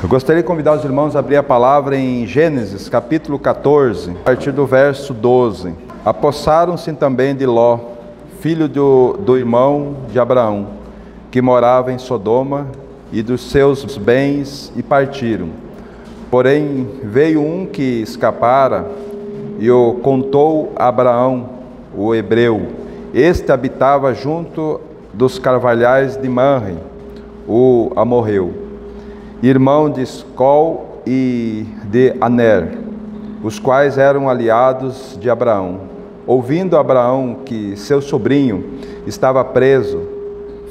Eu gostaria de convidar os irmãos a abrir a palavra em Gênesis, capítulo 14, a partir do verso 12. Apossaram-se também de Ló, filho do irmão de Abraão, que morava em Sodoma, e dos seus bens, e partiram. Porém, veio um que escapara, e o contou a Abraão, o hebreu. Este habitava junto dos carvalhais de Manre, o amorreu, irmão de Escol e de Aner, os quais eram aliados de Abraão. Ouvindo Abraão que seu sobrinho estava preso,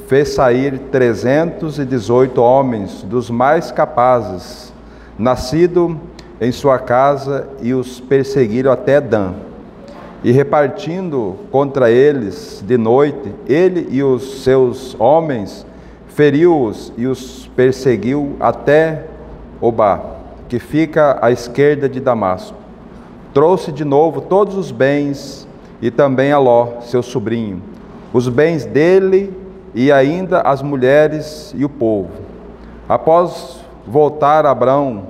fez sair 318 homens dos mais capazes, nascido em sua casa, e os perseguiram até Dan. E repartindo contra eles de noite, ele e os seus homens, feriu-os e os perseguiu até Obá, que fica à esquerda de Damasco. Trouxe de novo todos os bens, e também a Ló, seu sobrinho, os bens dele, e ainda as mulheres e o povo. Após voltar Abrão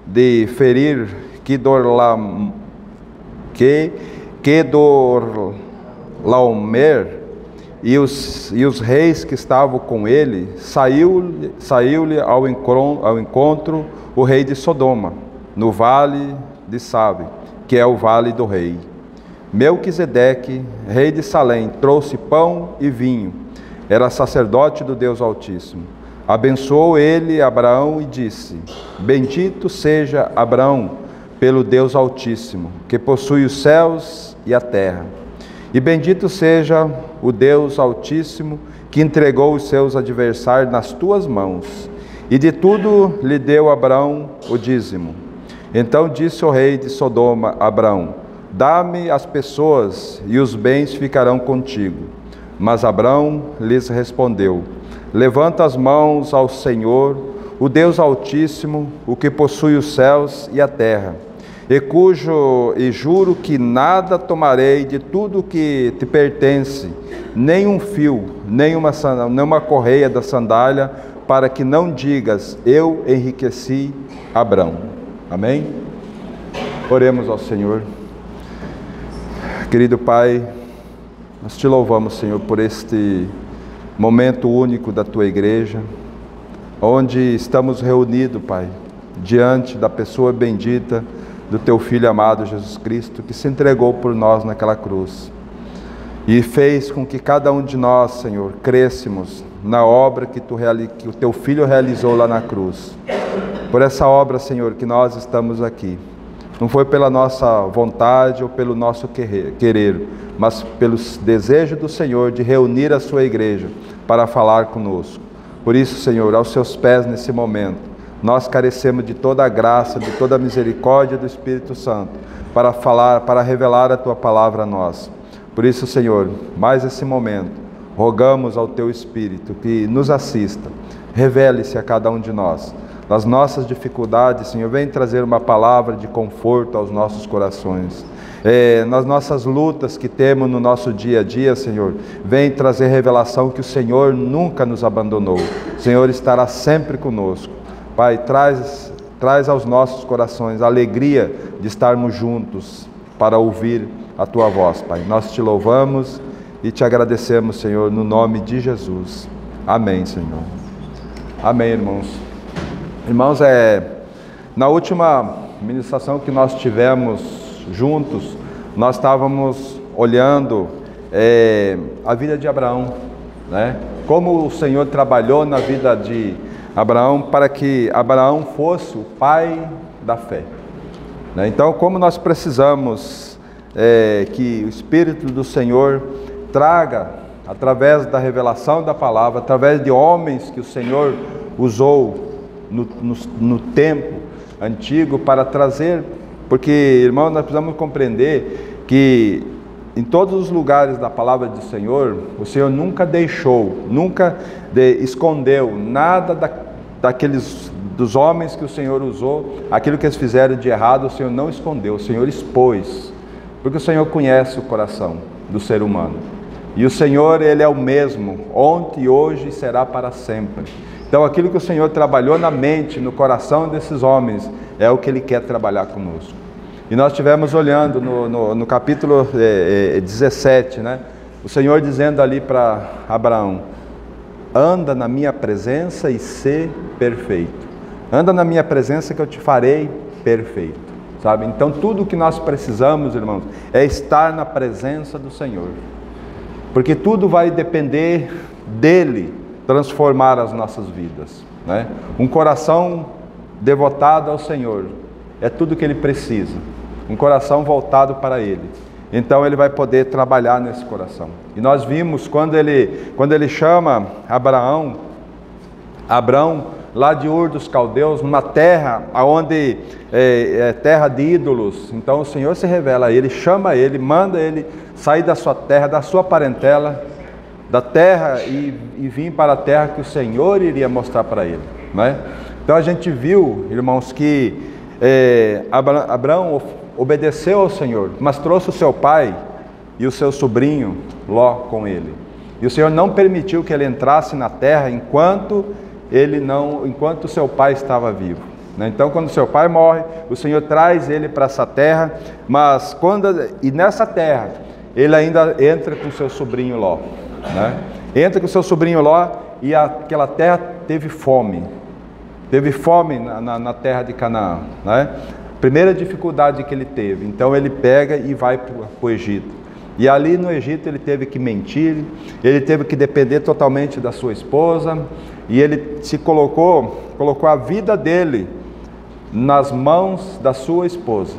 de ferir Quedorlaomer e os reis que estavam com ele, saiu-lhe ao encontro o rei de Sodoma, no vale de Sabe, que é o vale do rei. Melquisedeque, rei de Salém, trouxe pão e vinho, era sacerdote do Deus Altíssimo. Abençoou ele Abraão e disse: Bendito seja Abraão pelo Deus Altíssimo, que possui os céus e a terra. E bendito seja o Deus Altíssimo, que entregou os seus adversários nas tuas mãos. E de tudo lhe deu Abraão o dízimo. Então disse o rei de Sodoma a Abraão: Dá-me as pessoas, e os bens ficarão contigo. Mas Abraão lhes respondeu: Levanta as mãos ao Senhor, o Deus Altíssimo, o que possui os céus e a terra, e juro que nada tomarei de tudo que te pertence, nem um fio, nem uma correia da sandália, para que não digas: eu enriqueci Abrão. Amém? Oremos ao Senhor. Querido Pai, nós te louvamos, Senhor, por este momento único da Tua igreja, onde estamos reunidos, Pai, diante da pessoa bendita do Teu Filho amado Jesus Cristo, que se entregou por nós naquela cruz e fez com que cada um de nós, Senhor, crescêssemos na obra que o Teu Filho realizou lá na cruz. Por essa obra, Senhor, que nós estamos aqui. Não foi pela nossa vontade ou pelo nosso querer, mas pelo desejo do Senhor de reunir a Sua igreja para falar conosco. Por isso, Senhor, aos Seus pés nesse momento, nós carecemos de toda a graça, de toda a misericórdia do Espírito Santo, para falar, para revelar a Tua palavra a nós. Por isso, Senhor, mais esse momento, rogamos ao Teu Espírito que nos assista, revele-se a cada um de nós. Nas nossas dificuldades, Senhor, vem trazer uma palavra de conforto aos nossos corações. Nas nossas lutas que temos no nosso dia a dia, Senhor, vem trazer revelação que o Senhor nunca nos abandonou. O Senhor estará sempre conosco. Pai, traz aos nossos corações a alegria de estarmos juntos para ouvir a Tua voz, Pai. Nós te louvamos e te agradecemos, Senhor, no nome de Jesus. Amém, Senhor. Amém, irmãos. Irmãos, na última ministração que nós tivemos juntos, nós estávamos olhando a vida de Abraão, né? Como o Senhor trabalhou na vida de Abraão para que Abraão fosse o pai da fé, né? Então, como nós precisamos que o Espírito do Senhor traga, através da revelação da palavra, através de homens que o Senhor usou no tempo antigo para trazer, porque, irmãos, nós precisamos compreender que em todos os lugares da palavra do Senhor, o Senhor nunca deixou, nunca escondeu nada dos homens que o Senhor usou, aquilo que eles fizeram de errado, o Senhor não escondeu, o Senhor expôs, porque o Senhor conhece o coração do ser humano. E o Senhor, Ele é o mesmo, ontem, hoje e será para sempre. Então aquilo que o Senhor trabalhou na mente, no coração desses homens, é o que Ele quer trabalhar conosco. E nós estivemos olhando no capítulo 17, né? O Senhor dizendo ali para Abraão: anda na minha presença e sê perfeito. Anda na minha presença que eu te farei perfeito. Sabe? Então tudo o que nós precisamos, irmãos, é estar na presença do Senhor. Porque tudo vai depender dEle transformar as nossas vidas, né? Um coração devotado ao Senhor é tudo que Ele precisa. Um coração voltado para Ele. Então Ele vai poder trabalhar nesse coração. E nós vimos quando ele chama Abraão, lá de Ur dos Caldeus, numa terra onde é terra de ídolos. Então o Senhor se revela a ele, chama ele, manda ele sair da sua terra, da sua parentela, da terra e vir para a terra que o Senhor iria mostrar para ele, né? Então a gente viu, irmãos, que Abraão obedeceu ao Senhor, mas trouxe o seu pai e o seu sobrinho Ló com ele. E o Senhor não permitiu que ele entrasse na terra enquanto o seu pai estava vivo, né? Então quando seu pai morre, o Senhor traz ele para essa terra, mas nessa terra ele ainda entra com seu sobrinho Ló, né? Entra com seu sobrinho Ló e aquela terra teve fome na terra de Canaã, né? Primeira dificuldade que ele teve, então ele pega e vai para o Egito. E ali no Egito ele teve que mentir, ele teve que depender totalmente da sua esposa, e ele se colocou a vida dele nas mãos da sua esposa,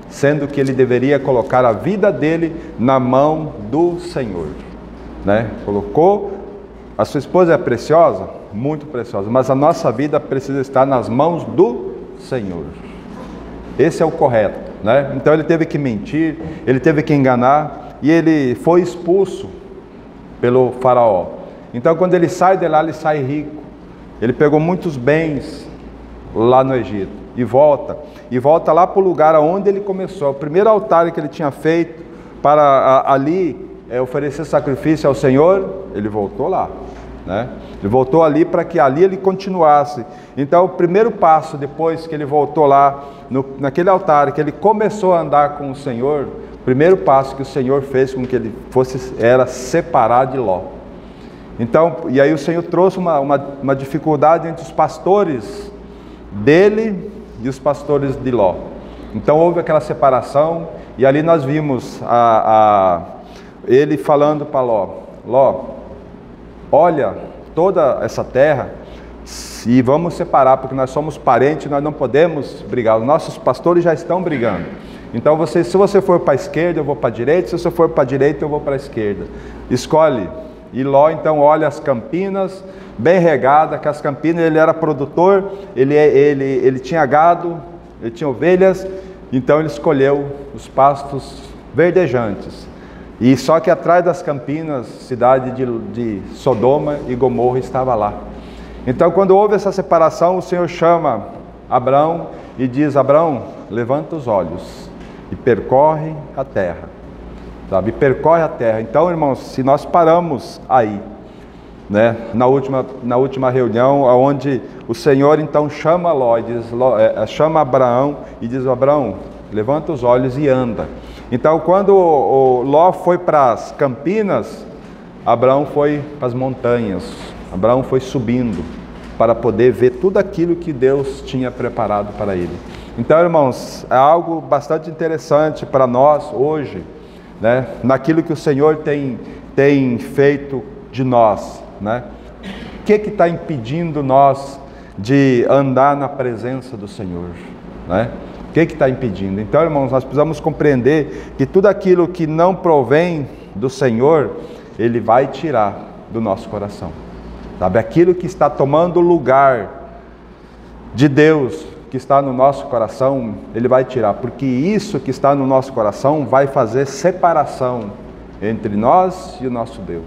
sendo que ele deveria colocar a vida dele na mão do Senhor, né? A sua esposa é preciosa, muito preciosa, mas a nossa vida precisa estar nas mãos do Senhor. Esse é o correto, né? Então ele teve que mentir, ele teve que enganar, e ele foi expulso pelo faraó. Então quando ele sai de lá, ele sai rico. Ele pegou muitos bens lá no Egito e volta lá para o lugar onde ele começou. O primeiro altar que ele tinha feito para ali oferecer sacrifício ao Senhor, ele voltou lá, né? Ele voltou ali para que ali ele continuasse. Então o primeiro passo, depois que ele voltou lá, naquele altar, que ele começou a andar com o Senhor, o primeiro passo que o Senhor fez com que ele era separar de Ló. Então, e aí o Senhor trouxe uma dificuldade entre os pastores dele e os pastores de Ló. Então houve aquela separação, e ali nós vimos ele falando para Ló: Ló, olha toda essa terra e vamos separar, porque nós somos parentes, nós não podemos brigar, os nossos pastores já estão brigando. Então se você for para a esquerda, eu vou para a direita, se você for para a direita, eu vou para a esquerda. Escolhe. E Ló então olha as campinas, bem regadas, que as campinas, ele era produtor, ele tinha gado, ele tinha ovelhas, então ele escolheu os pastos verdejantes. E só que atrás das campinas, cidade de Sodoma e Gomorra estava lá. Então quando houve essa separação, o Senhor chama Abraão e diz: Abraão, levanta os olhos e percorre a terra. Sabe? Percorre a terra. Então, irmãos, se nós paramos aí, né, na última reunião, onde o Senhor então chama chama Abraão e diz: Abraão, levanta os olhos e anda. Então quando o Ló foi para as campinas, Abraão foi para as montanhas. Abraão foi subindo para poder ver tudo aquilo que Deus tinha preparado para ele. Então, irmãos, é algo bastante interessante para nós hoje, né, naquilo que o Senhor tem feito de nós, né? O que está impedindo nós de andar na presença do Senhor, né? O que está impedindo? Então, irmãos, nós precisamos compreender que tudo aquilo que não provém do Senhor, Ele vai tirar do nosso coração, sabe? Aquilo que está tomando o lugar de Deus, que está no nosso coração, Ele vai tirar, porque isso que está no nosso coração vai fazer separação entre nós e o nosso Deus,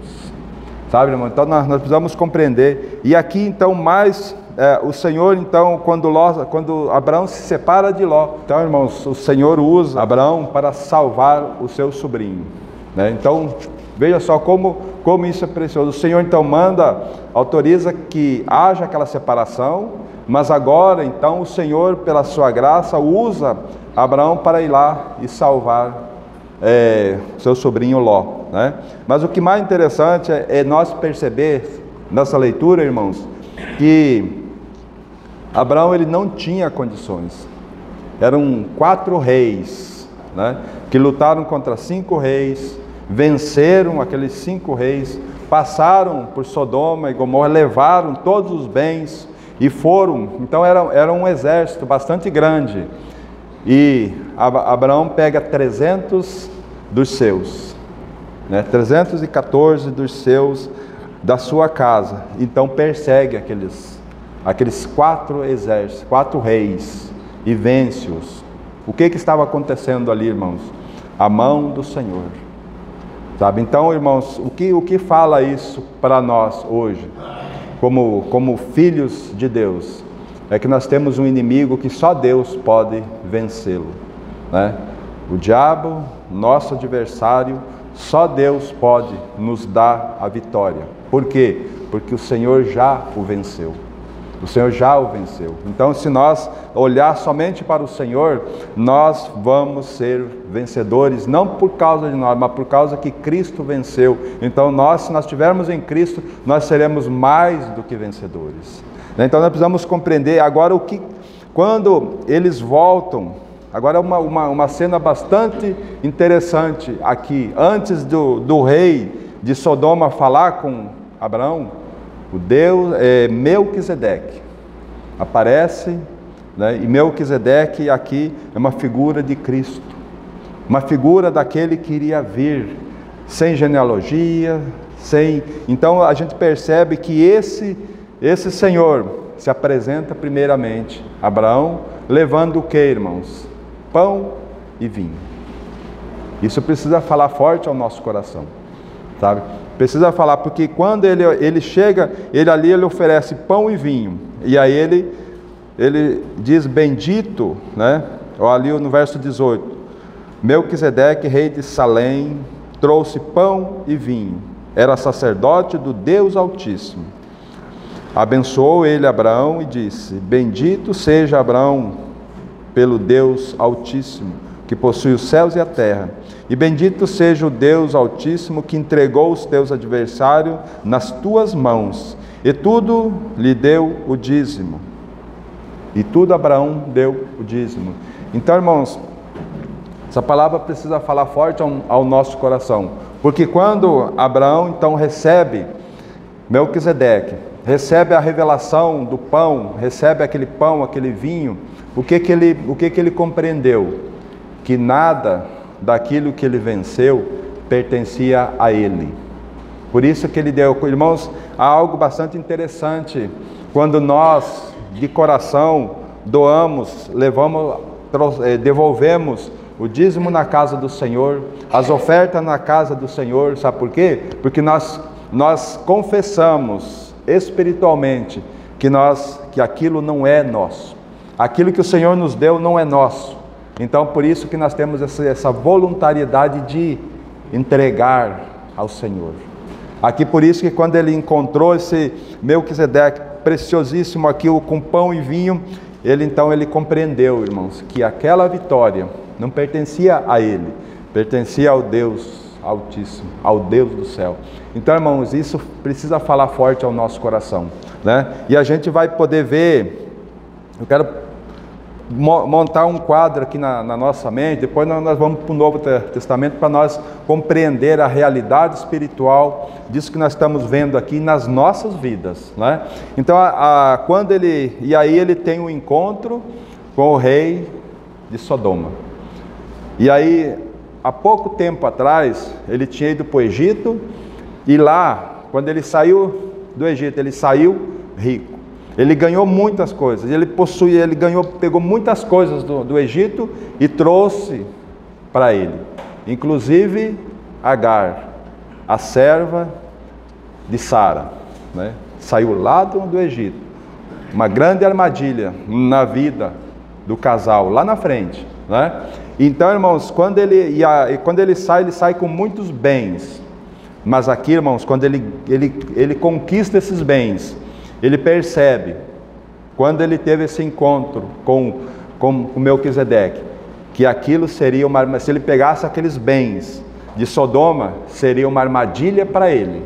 sabe, irmão? Então nós precisamos compreender. E aqui então o Senhor então, quando Abraão se separa de Ló, então, irmãos, o Senhor usa Abraão para salvar o seu sobrinho, né? Então Veja só como isso é precioso. O Senhor então autoriza que haja aquela separação, mas agora então o Senhor, pela sua graça, usa Abraão para ir lá e salvar seu sobrinho Ló, né? Mas o que mais interessante é nós perceber nessa leitura, irmãos, que Abraão ele não tinha condições. Eram 4 reis, né, que lutaram contra 5 reis, venceram aqueles 5 reis, passaram por Sodoma e Gomorra, levaram todos os bens e foram. Então era um exército bastante grande. E Abraão pega 300 dos seus, né, 314 dos seus, da sua casa. Então persegue aqueles 4 exércitos, 4 reis, e vence-os. O que estava acontecendo ali, irmãos? A mão do Senhor, sabe? Então, irmãos, o que fala isso para nós hoje, como filhos de Deus? É que nós temos um inimigo que só Deus pode vencê-lo, né? O diabo, nosso adversário, só Deus pode nos dar a vitória. Por quê? Porque o Senhor já o venceu. O Senhor já o venceu. Então, se nós olhar somente para o Senhor, nós vamos ser vencedores, não por causa de nós, mas por causa que Cristo venceu. Então, se nós estivermos em Cristo, nós seremos mais do que vencedores. Então, nós precisamos compreender agora quando eles voltam. Agora é uma cena bastante interessante aqui. Antes do rei de Sodoma falar com Abraão, o Deus Melquisedeque aparece, né? E Melquisedeque aqui é uma figura de Cristo, uma figura daquele que iria vir, sem genealogia, Então a gente percebe que esse Senhor se apresenta primeiramente a Abraão, levando o que, irmãos? Pão e vinho. Isso precisa falar forte ao nosso coração, sabe? Precisa falar, porque quando ele chega, ele oferece pão e vinho. E aí ele diz bendito, né? Ali no verso 18. Melquisedeque, rei de Salém, trouxe pão e vinho. Era sacerdote do Deus Altíssimo. Abençoou ele Abraão e disse: bendito seja Abraão pelo Deus Altíssimo, que possui os céus e a terra. E bendito seja o Deus Altíssimo, que entregou os teus adversários nas tuas mãos. E tudo lhe deu o dízimo. E tudo Abraão deu o dízimo. Então, irmãos, essa palavra precisa falar forte ao nosso coração. Porque quando Abraão, então, recebe Melquisedeque, recebe a revelação do pão, recebe aquele pão, aquele vinho, o que ele compreendeu? Que nada daquilo que ele venceu pertencia a ele. Por isso que ele deu. Irmãos, há algo bastante interessante quando nós, de coração, doamos, devolvemos o dízimo na casa do Senhor, as ofertas na casa do Senhor. Sabe por quê? Porque nós confessamos espiritualmente que aquilo não é nosso. Aquilo que o Senhor nos deu não é nosso. Então, por isso que nós temos essa voluntariedade de entregar ao Senhor. Aqui, por isso que quando ele encontrou esse Melquisedeque preciosíssimo aqui, com pão e vinho, ele compreendeu, irmãos, que aquela vitória não pertencia a ele, pertencia ao Deus Altíssimo, ao Deus do céu. Então, irmãos, isso precisa falar forte ao nosso coração, né? E a gente vai poder ver, eu quero montar um quadro aqui na nossa mente, depois nós vamos para o Novo Testamento para nós compreender a realidade espiritual disso que nós estamos vendo aqui nas nossas vidas, né? Então, quando ele tem um encontro com o rei de Sodoma. E aí, há pouco tempo atrás, ele tinha ido para o Egito, e lá, quando ele saiu do Egito, ele saiu rico. Ele ganhou muitas coisas, pegou muitas coisas do Egito e trouxe para ele, inclusive Agar, a serva de Sara, né? Saiu lá do Egito, uma grande armadilha na vida do casal, lá na frente, né? Então, irmãos, quando ele sai com muitos bens, Mas aqui, irmãos, quando ele conquista esses bens, ele percebe, quando ele teve esse encontro com Melquisedeque, que aquilo seria se ele pegasse aqueles bens de Sodoma, seria uma armadilha para ele,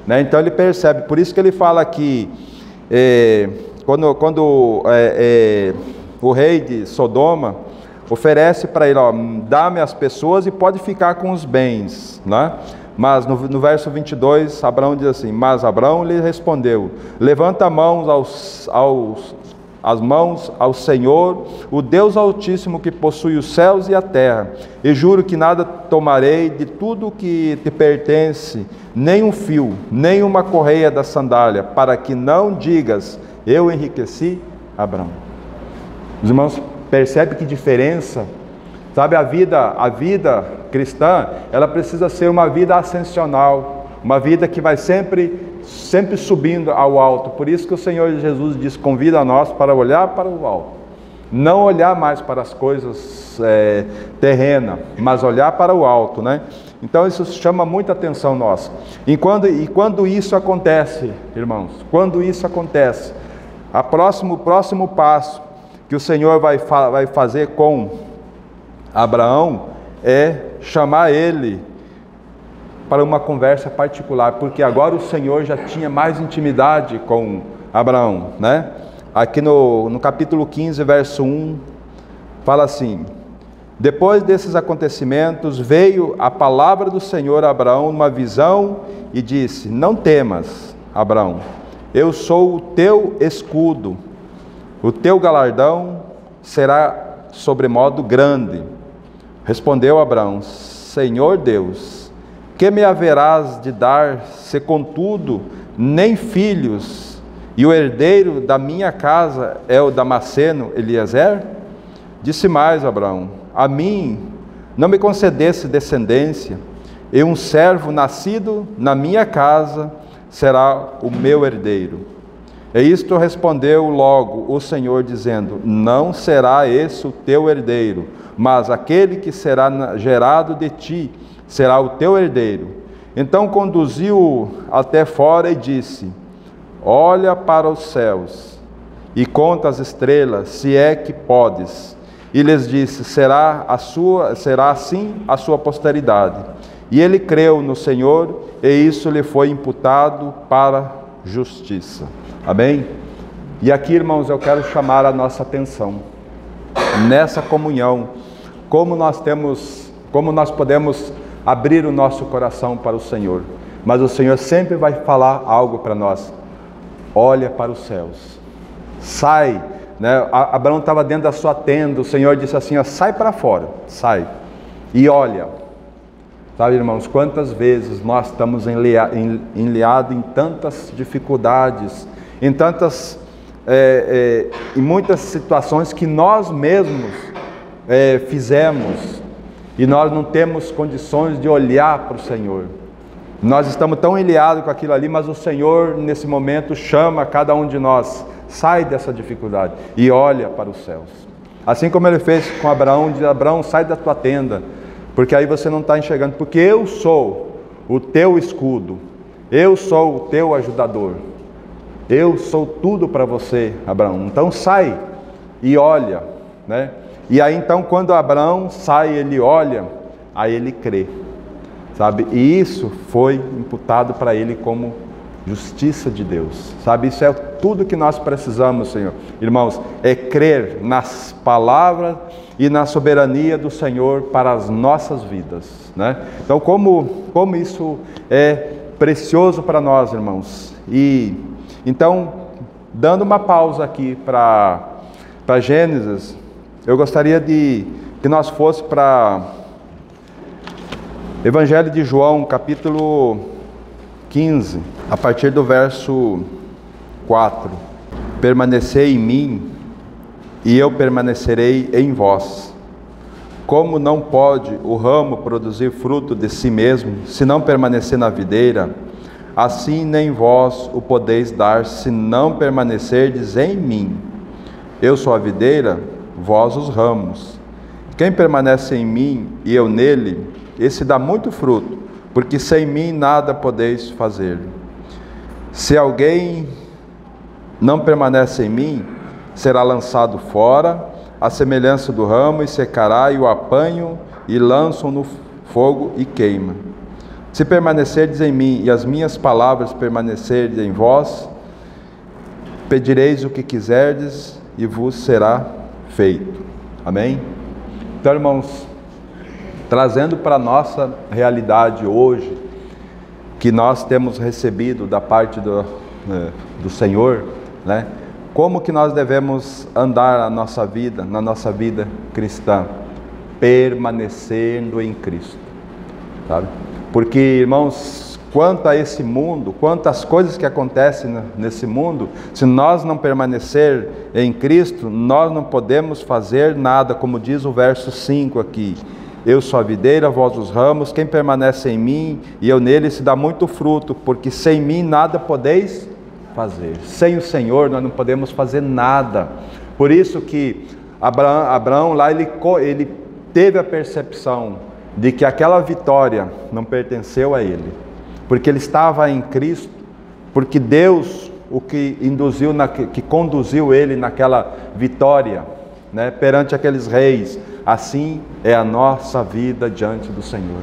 né? Então ele percebe, por isso que ele fala aqui, quando o rei de Sodoma oferece para ele, ó, dá-me as pessoas e pode ficar com os bens, né? Mas no verso 22, Abraão diz assim: mas Abraão lhe respondeu: levanta as mãos ao Senhor, o Deus Altíssimo, que possui os céus e a terra, e juro que nada tomarei de tudo que te pertence, nem um fio, nem uma correia da sandália, para que não digas: eu enriqueci Abraão. Os irmãos, percebe que diferença? Sabe, a vida cristã, ela precisa ser uma vida ascensional, uma vida que vai sempre subindo ao alto. Por isso que o Senhor Jesus diz, convida a nós para olhar para o alto, não olhar mais para as coisas terrenas, mas olhar para o alto, né? Então isso chama muita atenção nossa. E quando isso acontece, irmãos, quando isso acontece, o próximo passo que o Senhor vai fazer com Abraão é chamar ele para uma conversa particular, porque agora o Senhor já tinha mais intimidade com Abraão, né? Aqui no capítulo 15, verso 1, fala assim: depois desses acontecimentos, veio a palavra do Senhor a Abraão numa visão e disse: não temas, Abraão, eu sou o teu escudo, o teu galardão será sobremodo grande. Respondeu Abraão: Senhor Deus, que me haverás de dar, se contudo nem filhos, e o herdeiro da minha casa é o Damasceno Eliezer? Disse mais Abraão: a mim não me concedesse descendência, e um servo nascido na minha casa será o meu herdeiro. E isto respondeu logo o Senhor, dizendo: não será esse o teu herdeiro, mas aquele que será gerado de ti será o teu herdeiro. Então conduziu-o até fora e disse: olha para os céus e conta as estrelas, se é que podes. E lhes disse: será assim a sua posteridade. E ele creu no Senhor, e isso lhe foi imputado para justiça. Amém? E aqui, irmãos, eu quero chamar a nossa atenção nessa comunhão, como nós podemos abrir o nosso coração para o Senhor. Mas o Senhor sempre vai falar algo para nós: olha para os céus, sai, né? Abraão estava dentro da sua tenda, o Senhor disse assim, ó, sai para fora, sai e olha. Sabe, irmãos, quantas vezes nós estamos enliados em tantas dificuldades, em muitas situações que nós mesmos fizemos, e nós não temos condições de olhar para o Senhor. Nós estamos tão enliados com aquilo ali, mas o Senhor nesse momento chama cada um de nós: sai dessa dificuldade e olha para os céus. Assim como ele fez com Abraão, diz: Abraão, sai da tua tenda, porque aí você não está enxergando, porque eu sou o teu escudo, eu sou o teu ajudador, eu sou tudo para você, Abraão. Então sai e olha, né? E aí então quando Abraão sai, ele olha, aí ele crê, sabe? E isso foi imputado para ele como justiça de Deus, sabe? Isso é tudo que nós precisamos, Senhor. Irmãos, é crer nas palavras e na soberania do Senhor para as nossas vidas, né? Então como isso é precioso para nós, irmãos. E então, dando uma pausa aqui para Gênesis, eu gostaria que nós fosse para Evangelho de João, capítulo 15, a partir do verso 4. Permanecei em mim, e eu permanecerei em vós. Como não pode o ramo produzir fruto de si mesmo, se não permanecer na videira, assim nem vós o podeis dar, se não permanecerdes em mim. Eu sou a videira, vós os ramos. Quem permanece em mim e eu nele, esse dá muito fruto, porque sem mim nada podeis fazer. Se alguém não permanece em mim, será lançado fora, à semelhança do ramo, e secará, e o apanham, e lançam no fogo, e queima. Se permanecerdes em mim, e as minhas palavras permanecerdes em vós, pedireis o que quiserdes, e vos será feito. Amém? Então, irmãos, trazendo para a nossa realidade hoje, que nós temos recebido da parte do Senhor, né? Como que nós devemos andar na nossa vida cristã? Permanecendo em Cristo, sabe? Porque, irmãos, quanto a esse mundo, quantas coisas que acontecem nesse mundo, se nós não permanecer em Cristo, nós não podemos fazer nada, como diz o verso 5 aqui. Eu sou a videira, vós os ramos, quem permanece em mim e eu nele se dá muito fruto, porque sem mim nada podeis fazer. Sem o Senhor nós não podemos fazer nada. Por isso que Abraão lá, ele teve a percepção de que aquela vitória não pertenceu a ele, porque ele estava em Cristo, porque Deus o que induziu, que conduziu ele naquela vitória, né, perante aqueles reis. Assim é a nossa vida diante do Senhor.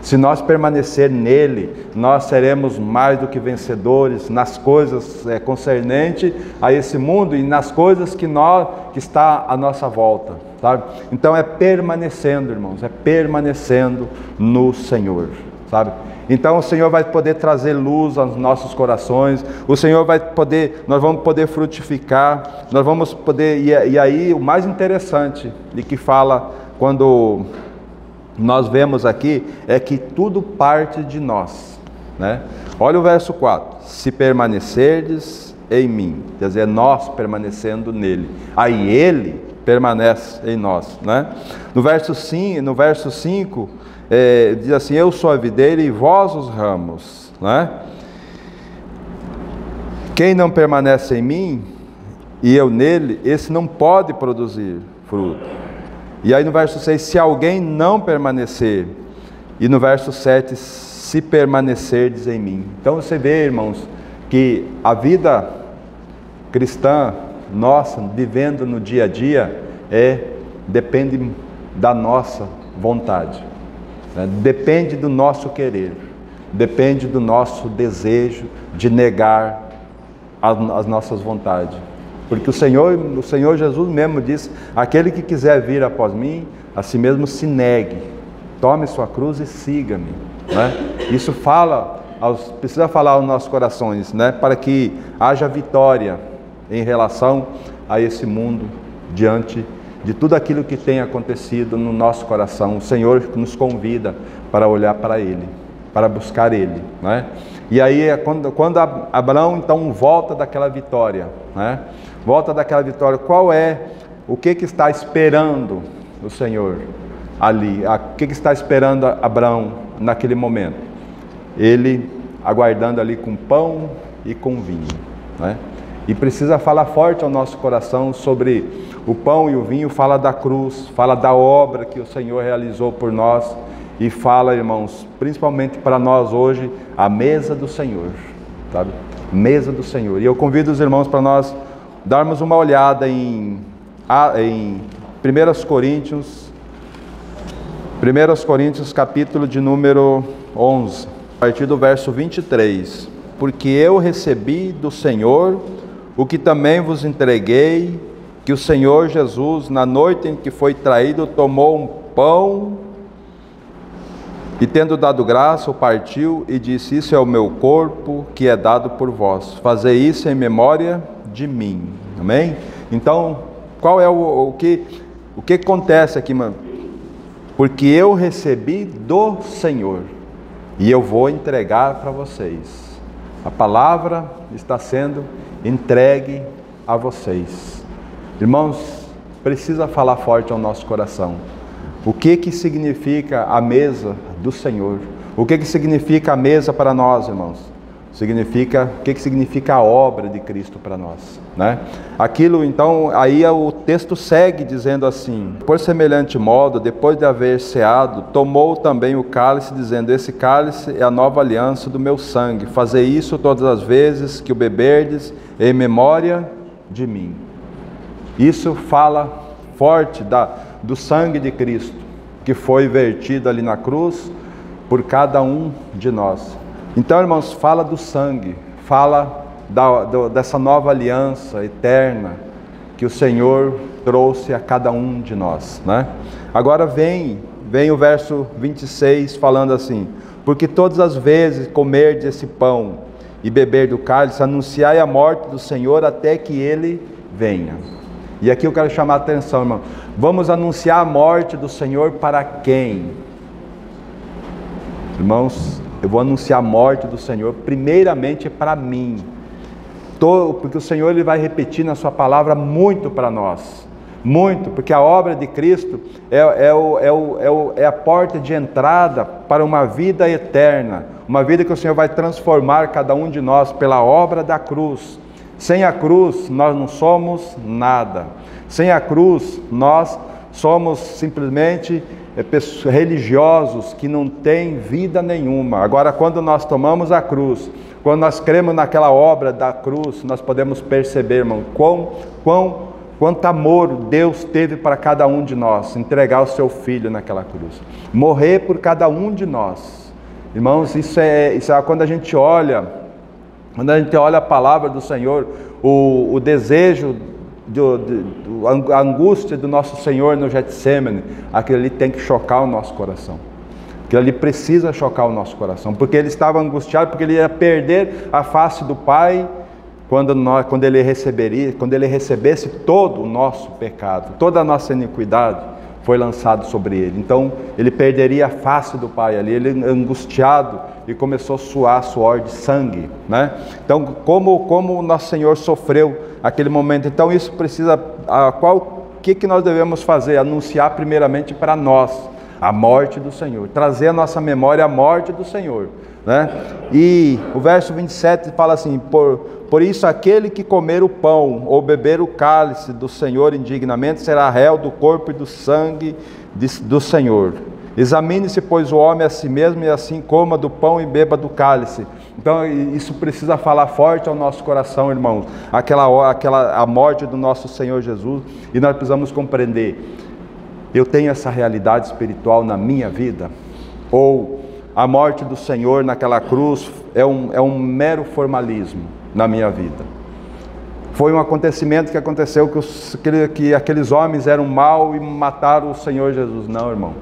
Se nós permanecer nele, nós seremos mais do que vencedores nas coisas concernentes a esse mundo e nas coisas que está à nossa volta, sabe? Então é permanecendo, irmãos, é permanecendo no Senhor, sabe? Então o Senhor vai poder trazer luz aos nossos corações, o Senhor nós vamos poder frutificar, nós vamos poder, e aí o mais interessante de que fala quando nós vemos aqui, é que tudo parte de nós, né? Olha o verso 4, se permanecerdes em mim, quer dizer, nós permanecendo nele, aí ele permanece em nós, né? No verso 5, diz assim, eu sou a videira e vós os ramos, né? Quem não permanece em mim e eu nele, esse não pode produzir fruto. E aí no verso 6, se alguém não permanecer, e no verso 7, se permanecerdes em mim. Então você vê, irmãos, que a vida cristã nossa, vivendo no dia a dia, depende da nossa vontade, né? Depende do nosso querer, depende do nosso desejo de negar as nossas vontades. Porque o Senhor Jesus mesmo disse, aquele que quiser vir após mim, a si mesmo se negue, tome sua cruz e siga-me, né? Isso precisa falar aos nossos corações, né? Para que haja vitória em relação a esse mundo, diante de tudo aquilo que tem acontecido no nosso coração. O Senhor nos convida para olhar para Ele, para buscar Ele, né? E aí é quando Abraão então volta daquela vitória, né? Volta daquela vitória, o que está esperando o Senhor ali? O que está esperando Abraão naquele momento? Ele aguardando ali com pão e com vinho, né? E precisa falar forte ao nosso coração sobre o pão e o vinho, fala da cruz, fala da obra que o Senhor realizou por nós, e fala, irmãos, principalmente para nós hoje, a mesa do Senhor, sabe? Mesa do Senhor. E eu convido os irmãos para nós darmos uma olhada em 1 Coríntios, capítulo de número 11, a partir do verso 23. Porque eu recebi do Senhor o que também vos entreguei, que o Senhor Jesus, na noite em que foi traído, tomou um pão e, tendo dado graça, o partiu e disse, isso é o meu corpo que é dado por vós, fazei isso em memória de mim. Amém? Então, qual é o que acontece aqui, mano? Porque eu recebi do Senhor e eu vou entregar para vocês. A palavra está sendo entregue a vocês. Irmãos, precisa falar forte ao nosso coração. O que significa a mesa do Senhor? O que significa a mesa para nós, irmãos? Significa, o que significa a obra de Cristo para nós, né? Aquilo, então, aí o texto segue dizendo assim: por semelhante modo, depois de haver ceado, tomou também o cálice, dizendo: esse cálice é a nova aliança do meu sangue. Fazei isso todas as vezes que o beberdes, em memória de mim. Isso fala forte do sangue de Cristo, que foi vertido ali na cruz por cada um de nós. Então, irmãos, fala do sangue, fala dessa nova aliança eterna que o Senhor trouxe a cada um de nós, né? Agora vem o verso 26 falando assim: porque todas as vezes comerdes esse pão e beber do cálice, anunciai a morte do Senhor até que Ele venha. E aqui eu quero chamar a atenção, irmão. Vamos anunciar a morte do Senhor para quem? Irmãos, eu vou anunciar a morte do Senhor primeiramente para mim. Porque o Senhor Ele vai repetir na sua palavra muito para nós. Muito, porque a obra de Cristo é a porta de entrada para uma vida eterna. Uma vida que o Senhor vai transformar cada um de nós pela obra da cruz. Sem a cruz nós não somos nada. Sem a cruz nós somos simplesmente religiosos que não têm vida nenhuma. Agora, quando nós tomamos a cruz, quando nós cremos naquela obra da cruz, nós podemos perceber, irmão, quanto amor Deus teve para cada um de nós, entregar o seu Filho naquela cruz, morrer por cada um de nós. Irmãos, isso é quando a gente olha a palavra do Senhor, o desejo, a angústia do nosso Senhor no Getsemane, aquilo ali tem que chocar o nosso coração. Aquilo ali precisa chocar o nosso coração, porque ele estava angustiado, porque ele ia perder a face do Pai quando ele recebesse todo o nosso pecado, toda a nossa iniquidade foi lançado sobre ele. Então ele perderia a face do Pai ali, ele angustiado, e começou a suar suor de sangue, né? Então, como o nosso Senhor sofreu aquele momento, então isso precisa, o que nós devemos fazer? Anunciar primeiramente para nós a morte do Senhor, trazer à nossa memória a morte do Senhor, né? E o verso 27 fala assim: por isso aquele que comer o pão ou beber o cálice do Senhor indignamente será réu do corpo e do sangue do Senhor. Examine-se, pois, o homem a si mesmo, e assim coma do pão e beba do cálice. Então isso precisa falar forte ao nosso coração, irmãos, a morte do nosso Senhor Jesus, e nós precisamos compreender: eu tenho essa realidade espiritual na minha vida? Ou a morte do Senhor naquela cruz é um mero formalismo na minha vida? Foi um acontecimento que aconteceu, que aqueles homens eram mau e mataram o Senhor Jesus. Não, irmãos,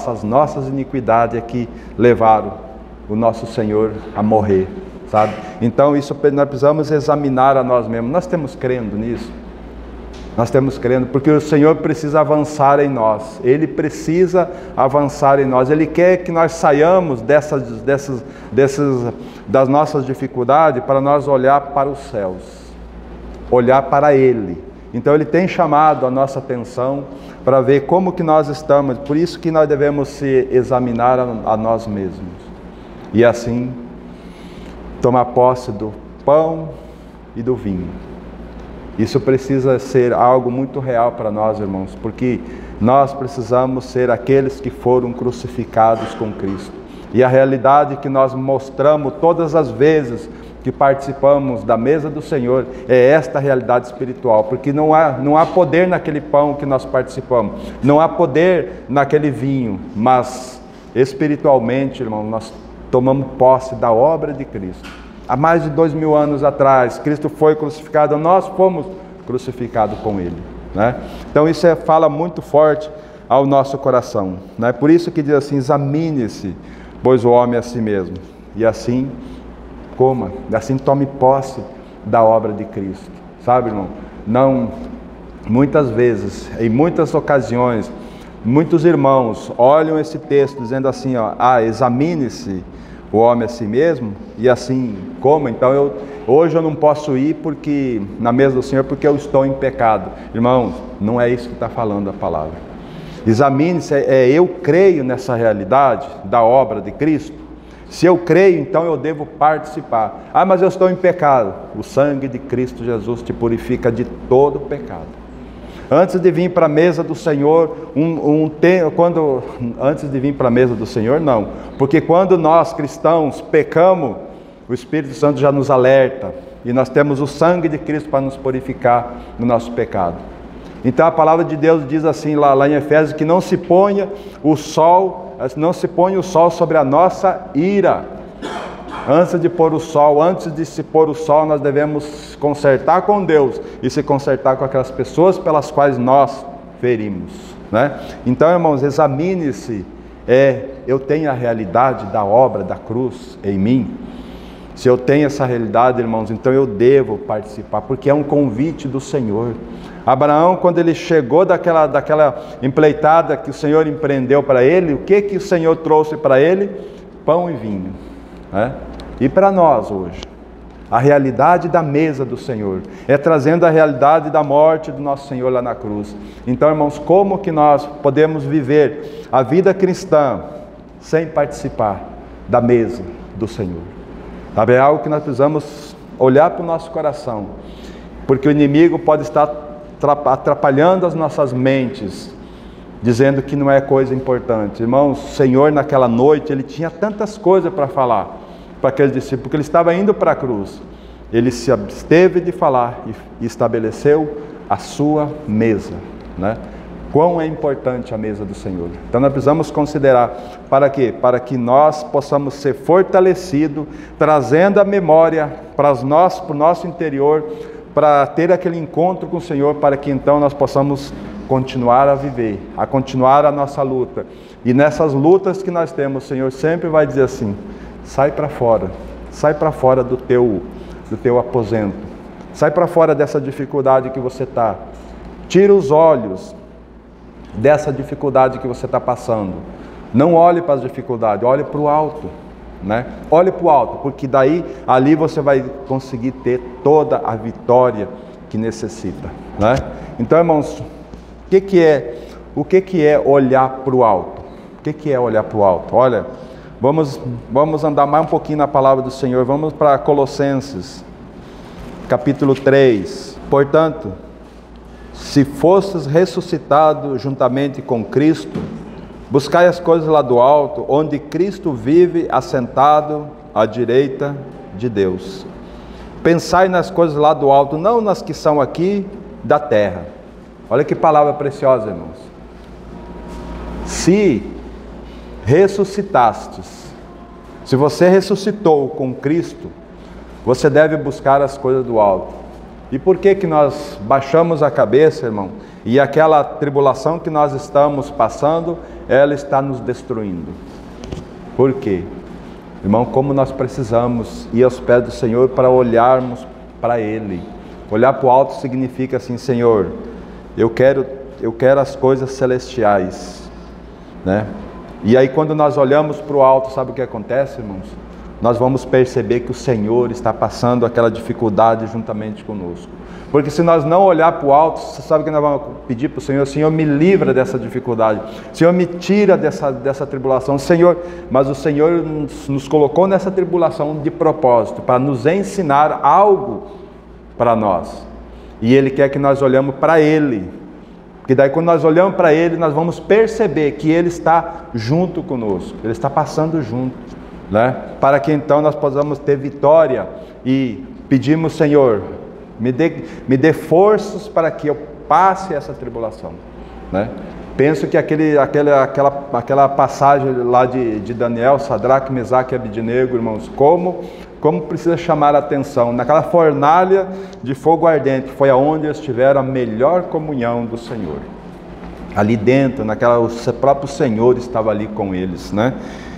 as nossas iniquidades é que levaram o nosso Senhor a morrer, sabe? Então isso nós precisamos examinar a nós mesmos. Nós estamos crendo nisso? Nós estamos crendo, porque o Senhor precisa avançar em nós. Ele precisa avançar em nós. Ele quer que nós saiamos das nossas dificuldades para nós olhar para os céus, olhar para Ele. Então Ele tem chamado a nossa atenção para ver como que nós estamos. Por isso que nós devemos se examinar a nós mesmos. E assim, tomar posse do pão e do vinho. Isso precisa ser algo muito real para nós, irmãos, porque nós precisamos ser aqueles que foram crucificados com Cristo. E a realidade que nós mostramos todas as vezes que participamos da mesa do Senhor é esta realidade espiritual, porque não há poder naquele pão que nós participamos, não há poder naquele vinho, mas espiritualmente, irmão, nós tomamos posse da obra de Cristo. Há mais de 2000 anos atrás, Cristo foi crucificado, nós fomos crucificados com Ele, né? Então isso fala muito forte ao nosso coração, né? Por isso que diz assim: examine-se, pois o homem a si mesmo, e assim coma, e assim tome posse da obra de Cristo, sabe, irmão? Não, muitas vezes, em muitas ocasiões, muitos irmãos olham esse texto dizendo assim, examine-se o homem a si mesmo, e assim coma. Então hoje eu não posso ir na mesa do Senhor porque eu estou em pecado. Irmãos, não é isso que está falando a palavra. Examine-se, eu creio nessa realidade da obra de Cristo? Se eu creio, então eu devo participar. Ah, mas eu estou em pecado. O sangue de Cristo Jesus te purifica de todo pecado. Antes de vir para a mesa do Senhor, antes de vir para a mesa do Senhor, não. Porque quando nós cristãos pecamos, o Espírito Santo já nos alerta. E nós temos o sangue de Cristo para nos purificar do nosso pecado. Então a palavra de Deus diz assim lá em Efésios, que não se ponha o sol sobre a nossa ira. Antes de se pôr o sol, nós devemos consertar com Deus e se consertar com aquelas pessoas pelas quais nós ferimos, né? Então, irmãos, examine-se. Eu tenho a realidade da obra da cruz em mim? Se eu tenho essa realidade, irmãos, então eu devo participar, porque é um convite do Senhor. Abraão, quando ele chegou daquela empreitada que o Senhor empreendeu para ele, o que o Senhor trouxe para ele? Pão e vinho, né? E para nós hoje, a realidade da mesa do Senhor é trazendo a realidade da morte do nosso Senhor lá na cruz. Então, irmãos, como que nós podemos viver a vida cristã sem participar da mesa do Senhor? Sabe, é algo que nós precisamos olhar para o nosso coração, porque o inimigo pode estar atrapalhando as nossas mentes, dizendo que não é coisa importante. Irmãos, o Senhor naquela noite, Ele tinha tantas coisas para falar para aqueles discípulos, porque Ele estava indo para a cruz. Ele se absteve de falar e estabeleceu a sua mesa, né? Quão é importante a mesa do Senhor. Então nós precisamos considerar, para quê? Para que nós possamos ser fortalecidos, trazendo a memória para o nosso interior, para ter aquele encontro com o Senhor, para que então nós possamos continuar a viver, a continuar a nossa luta. E nessas lutas que nós temos, o Senhor sempre vai dizer assim: sai para fora do teu aposento, sai para fora dessa dificuldade que você está, tira os olhos dessa dificuldade que você está passando, não olhe para as dificuldades, olhe para o alto, né? Olhe para o alto, porque ali você vai conseguir ter toda a vitória que necessita, né? Então, irmãos, o que é olhar para o alto? O que é olhar para o alto? Olha, vamos andar mais um pouquinho na palavra do Senhor. Vamos para Colossenses, capítulo 3. Portanto, se fostes ressuscitado juntamente com Cristo, buscai as coisas lá do alto, onde Cristo vive assentado à direita de Deus. Pensai nas coisas lá do alto, não nas que são aqui da terra. Olha que palavra preciosa, irmãos. Se ressuscitastes, se você ressuscitou com Cristo, você deve buscar as coisas do alto. E por que nós baixamos a cabeça, irmão? E aquela tribulação que nós estamos passando, ela está nos destruindo. Por quê? Irmão, como nós precisamos ir aos pés do Senhor para olharmos para Ele. Olhar para o alto significa assim: Senhor, eu quero as coisas celestiais, né? E aí quando nós olhamos para o alto, sabe o que acontece, irmãos? Nós vamos perceber que o Senhor está passando aquela dificuldade juntamente conosco. Porque se nós não olhar para o alto, você sabe que nós vamos pedir para o Senhor: Senhor, me livra dessa dificuldade, Senhor, me tira dessa tribulação, Senhor. Mas o Senhor nos colocou nessa tribulação de propósito, para nos ensinar algo para nós. E Ele quer que nós olhemos para Ele, porque daí quando nós olhamos para Ele, nós vamos perceber que Ele está junto conosco, Ele está passando junto, né? Para que então nós possamos ter vitória e pedimos: Senhor, me dê forças para que eu passe essa tribulação, né? Penso que aquela passagem lá de Daniel, Sadraque, Mesaque e Abednego, irmãos, como precisa chamar a atenção. Naquela fornalha de fogo ardente, foi aonde eles tiveram a melhor comunhão do Senhor. Ali dentro, o próprio Senhor estava ali com eles, né?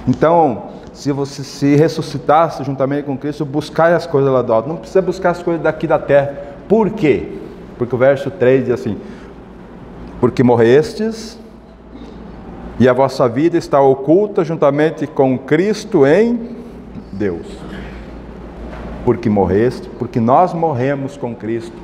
Então, se você se ressuscitasse juntamente com Cristo, buscai as coisas lá do alto. Não precisa buscar as coisas daqui da terra. Por quê? Porque o verso 3 diz assim: porque morrestes, e a vossa vida está oculta juntamente com Cristo em Deus. Porque morreste, porque nós morremos com Cristo.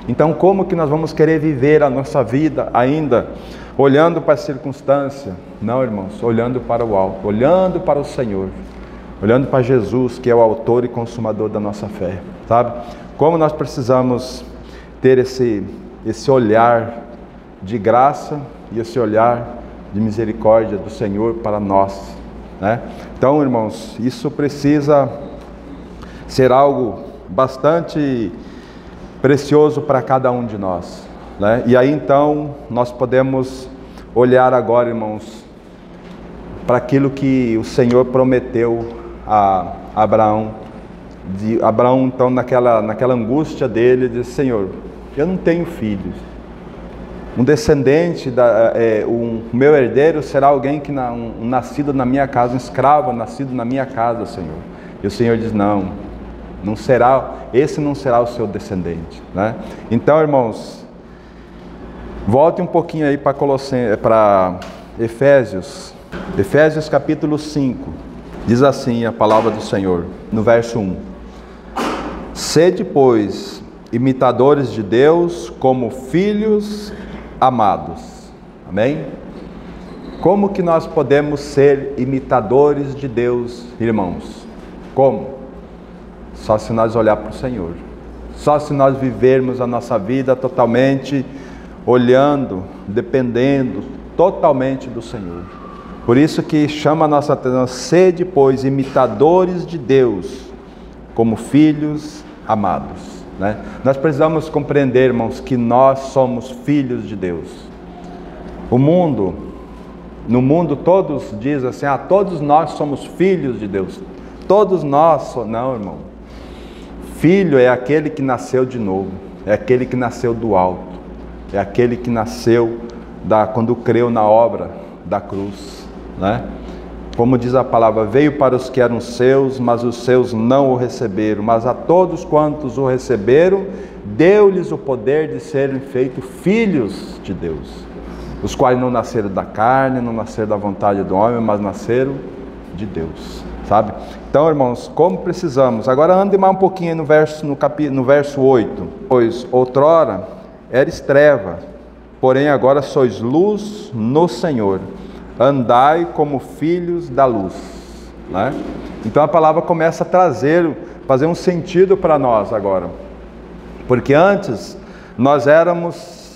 Então como que nós vamos querer viver a nossa vida ainda olhando para a circunstância. Não, irmãos, olhando para o alto, olhando para o Senhor, olhando para Jesus, que é o autor e consumador da nossa fé, sabe? Como nós precisamos ter esse olhar de graça e esse olhar de misericórdia do Senhor para nós, né? Então, irmãos, isso precisa ser algo bastante precioso para cada um de nós, né? E aí então nós podemos olhar agora, irmãos, para aquilo que o Senhor prometeu a Abraão. Abraão então naquela angústia dele, disse: Senhor, eu não tenho filhos, um descendente, o meu herdeiro será alguém que nascido na minha casa, um escravo nascido na minha casa, Senhor. E o Senhor diz: não será, esse não será o seu descendente, né? Então, irmãos, volte um pouquinho aí para Efésios capítulo 5, diz assim a palavra do Senhor, no verso 1: Sede, pois, imitadores de Deus como filhos amados. Amém? Como que nós podemos ser imitadores de Deus, irmãos? Como? Só se nós olhar para o Senhor, só se nós vivermos a nossa vida totalmente olhando, dependendo totalmente do Senhor. Por isso que chama a nossa atenção: sede, pois, imitadores de Deus como filhos amados, né? Nós precisamos compreender, irmãos, que nós somos filhos de Deus. No mundo todos dizem assim: todos nós somos filhos de Deus. Todos nós, não, irmão. Filho é aquele que nasceu de novo, é aquele que nasceu do alto, é aquele que nasceu quando creu na obra da cruz, né? Como diz a palavra: veio para os que eram seus, mas os seus não o receberam. Mas a todos quantos o receberam, deu-lhes o poder de serem feitos filhos de Deus, os quais não nasceram da carne, não nasceram da vontade do homem, mas nasceram de Deus, sabe? Então, irmãos, como precisamos. Agora ande mais um pouquinho no verso 8. Pois outrora eres treva, porém agora sois luz no Senhor. Andai como filhos da luz, né? Então a palavra começa a fazer um sentido para nós agora. Porque antes nós éramos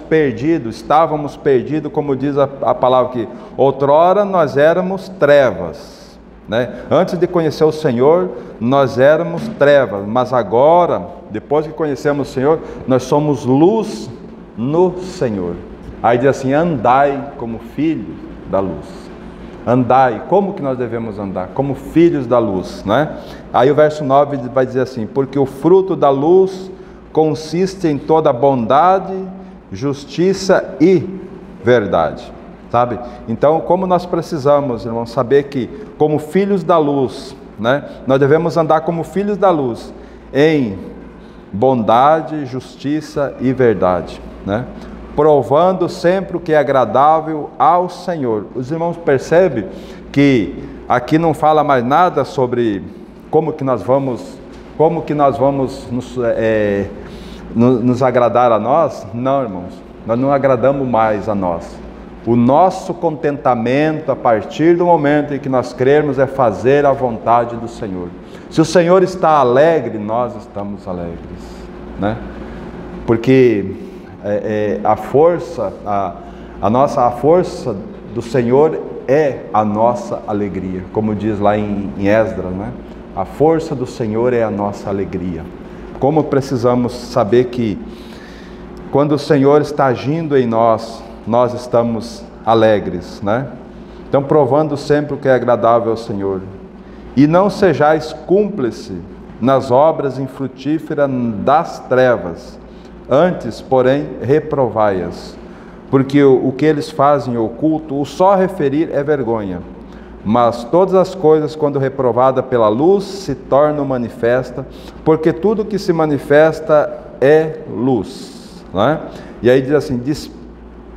perdidos, estávamos perdidos, como diz a palavra aqui. Outrora nós éramos trevas, né? Antes de conhecer o Senhor, nós éramos trevas, mas agora, depois que conhecemos o Senhor, nós somos luz no Senhor. Aí diz assim: andai como filhos da luz. Andai, como que nós devemos andar? Como filhos da luz, né? Aí o verso 9 vai dizer assim: porque o fruto da luz consiste em toda bondade, justiça e verdade, sabe? Então, como nós precisamos, irmãos, saber que como filhos da luz, né, nós devemos andar como filhos da luz em bondade, justiça e verdade, né? Provando sempre o que é agradável ao Senhor. Os irmãos percebem que aqui não fala mais nada sobre como que nós vamos nos agradar a nós. Não, irmãos, nós não agradamos mais a nós. O nosso contentamento, a partir do momento em que nós crermos, é fazer a vontade do Senhor. Se o Senhor está alegre, nós estamos alegres, né? Porque a força do Senhor é a nossa alegria, como diz lá em Esdras, né? A força do Senhor é a nossa alegria. Como precisamos saber que quando o Senhor está agindo em nós, nós estamos alegres, né? Então, provando sempre o que é agradável ao Senhor. E não sejais cúmplice nas obras infrutíferas das trevas, antes, porém, reprovai-as, porque o que eles fazem oculto, o só referir é vergonha. Mas todas as coisas, quando reprovada pela luz, se tornam manifesta, porque tudo que se manifesta é luz, não é? E aí diz assim,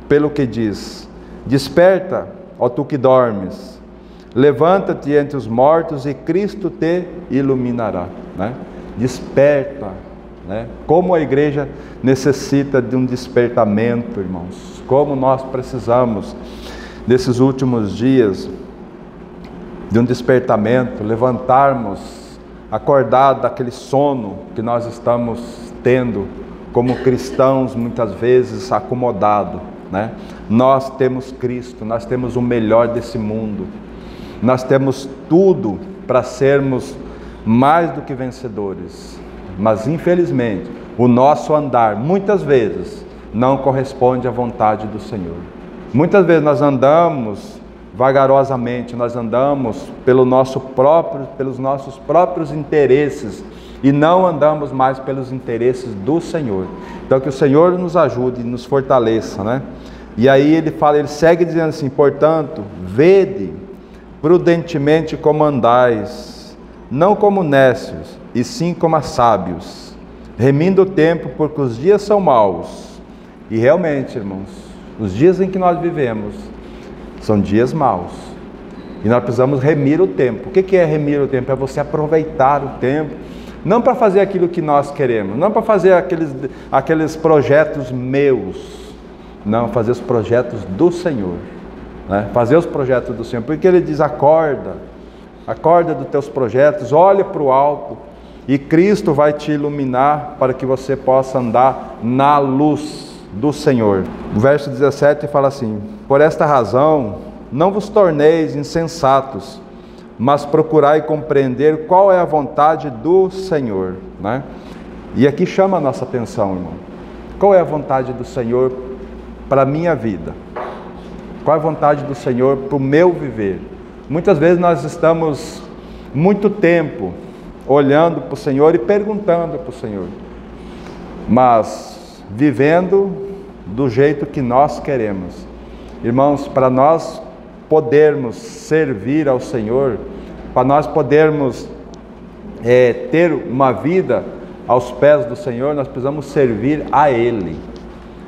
pelo que diz: desperta, ó tu que dormes, levanta-te entre os mortos e Cristo te iluminará, né? Desperta, né? Como a igreja necessita de um despertamento, irmãos. Como nós precisamos, nesses últimos dias, de um despertamento, levantarmos, acordar daquele sono que nós estamos tendo como cristãos, muitas vezes acomodado, né? Nós temos Cristo, nós temos o melhor desse mundo, nós temos tudo para sermos mais do que vencedores, mas infelizmente o nosso andar muitas vezes não corresponde à vontade do Senhor. Muitas vezes nós andamos vagarosamente, nós andamos pelos nossos próprios interesses e não andamos mais pelos interesses do Senhor. Então que o Senhor nos ajude e nos fortaleça, né? E aí ele segue dizendo assim: portanto, vede prudentemente como andais, não como nécios, e sim como sábios, remindo o tempo, porque os dias são maus. E realmente, irmãos, os dias em que nós vivemos são dias maus. E nós precisamos remir o tempo. O que é remir o tempo? É você aproveitar o tempo, não para fazer aquilo que nós queremos, não para fazer aqueles projetos meus, não, fazer os projetos do Senhor, né? Fazer os projetos do Senhor, porque Ele diz: acorda dos teus projetos, olha para o alto, e Cristo vai te iluminar para que você possa andar na luz do Senhor. O verso 17 fala assim: por esta razão não vos torneis insensatos, mas procurai compreender qual é a vontade do Senhor, né? E aqui chama a nossa atenção, irmão. Qual é a vontade do Senhor para a minha vida? Qual é a vontade do Senhor para o meu viver? Muitas vezes nós estamos muito tempo olhando para o Senhor e perguntando para o Senhor, mas vivendo do jeito que nós queremos. Irmãos, para nós podermos servir ao Senhor, para nós podermos ter uma vida aos pés do Senhor, nós precisamos servir a Ele.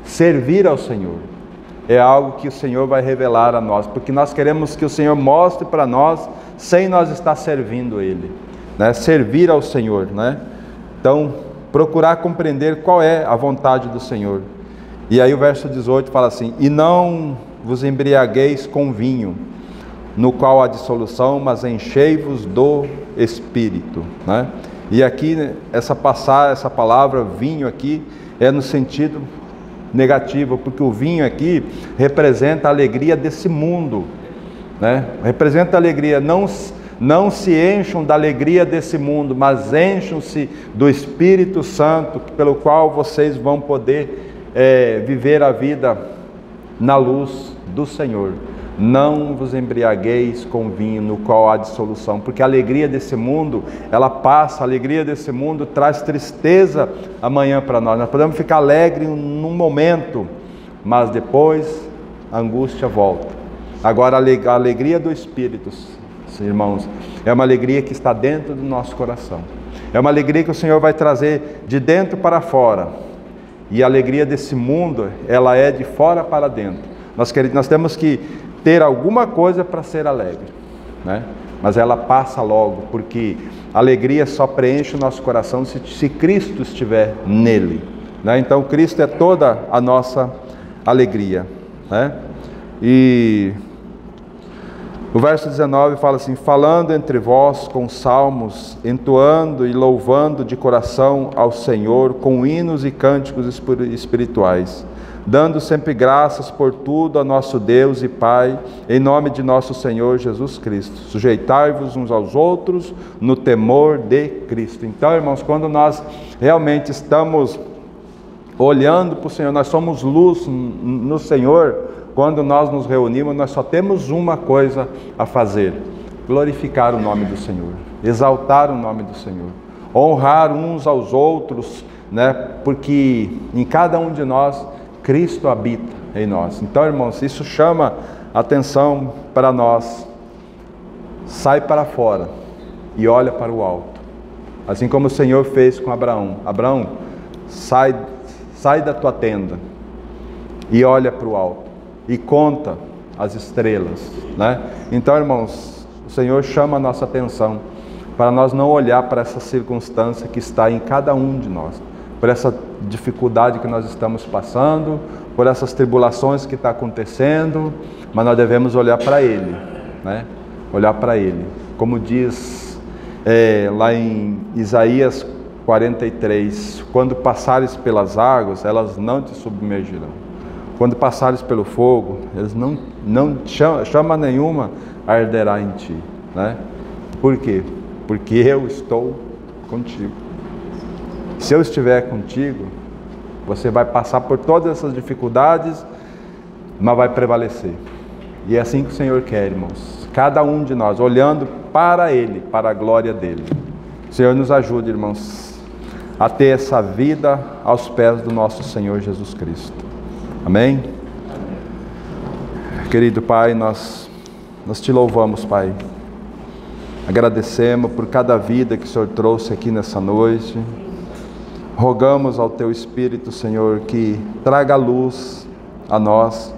Servir ao Senhor é algo que o Senhor vai revelar a nós, porque nós queremos que o Senhor mostre para nós sem nós estar servindo Ele, né? Servir ao Senhor, né? Então, procurar compreender qual é a vontade do Senhor. E aí o verso 18 fala assim: e não vos embriagueis com vinho, no qual há dissolução, mas enchei-vos do Espírito, né? E aqui, essa palavra vinho aqui, é no sentido negativo, porque o vinho aqui representa a alegria desse mundo, né? Representa a alegria. Não se encham da alegria desse mundo, mas encham-se do Espírito Santo, pelo qual vocês vão poder viver a vida na luz do Senhor. Não vos embriagueis com vinho, no qual há dissolução, porque a alegria desse mundo, ela passa. A alegria desse mundo traz tristeza amanhã para nós. Nós podemos ficar alegres num momento, mas depois a angústia volta. Agora a alegria do Espírito, irmãos, é uma alegria que está dentro do nosso coração. É uma alegria que o Senhor vai trazer de dentro para fora. E a alegria desse mundo, ela é de fora para dentro. Nós temos que ter alguma coisa para ser alegre, né? Mas ela passa logo, porque a alegria só preenche o nosso coração se Cristo estiver nele, né? Então Cristo é toda a nossa alegria, né? E o verso 19 fala assim: falando entre vós com salmos, entoando e louvando de coração ao Senhor com hinos e cânticos espirituais, dando sempre graças por tudo a nosso Deus e Pai, em nome de nosso Senhor Jesus Cristo. Sujeitai-vos uns aos outros no temor de Cristo. Então, irmãos, quando nós realmente estamos olhando para o Senhor, nós somos luz no Senhor. Quando nós nos reunimos, nós só temos uma coisa a fazer: glorificar o nome do Senhor, exaltar o nome do Senhor, honrar uns aos outros, né? Porque em cada um de nós Cristo habita em nós. Então, irmãos, isso chama atenção para nós. Sai para fora e olha para o alto, assim como o Senhor fez com Abraão. Abraão, sai da tua tenda e olha para o alto e conta as estrelas, né? Então, irmãos, o Senhor chama a nossa atenção para nós não olhar para essa circunstância que está em cada um de nós, por essa dificuldade que nós estamos passando, por essas tribulações que estão acontecendo, mas nós devemos olhar para Ele, né? Olhar para Ele. Como diz lá em Isaías 43, quando passares pelas águas, elas não te submergirão. Quando passares pelo fogo, eles não chama nenhuma arderá em ti, né? Por quê? Porque eu estou contigo. Se eu estiver contigo, você vai passar por todas essas dificuldades, mas vai prevalecer. E é assim que o Senhor quer, irmãos. Cada um de nós, olhando para Ele, para a glória dEle. O Senhor nos ajude, irmãos, a ter essa vida aos pés do nosso Senhor Jesus Cristo. Amém? Querido Pai, nós te louvamos, Pai. Agradecemos por cada vida que o Senhor trouxe aqui nessa noite. Rogamos ao Teu Espírito, Senhor, que traga luz a nós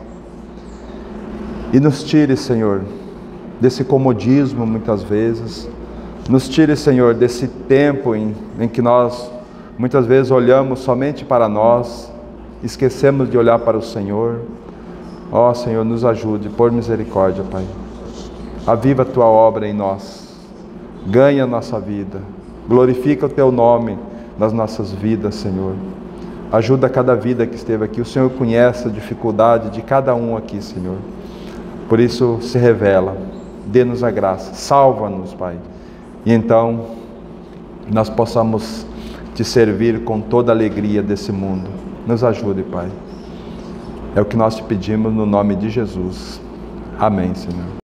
e nos tire, Senhor, desse comodismo muitas vezes. Nos tire, Senhor, desse tempo em que nós muitas vezes olhamos somente para nós, esquecemos de olhar para o Senhor. Ó Senhor, nos ajude, por misericórdia, Pai. Aviva a Tua obra em nós, ganha a nossa vida, glorifica o Teu nome nas nossas vidas, Senhor. Ajuda cada vida que esteve aqui. O Senhor conhece a dificuldade de cada um aqui, Senhor. Por isso, se revela, dê-nos a graça, salva-nos, Pai. E então, nós possamos Te servir com toda a alegria desse mundo. Nos ajude, Pai. É o que nós Te pedimos no nome de Jesus. Amém, Senhor.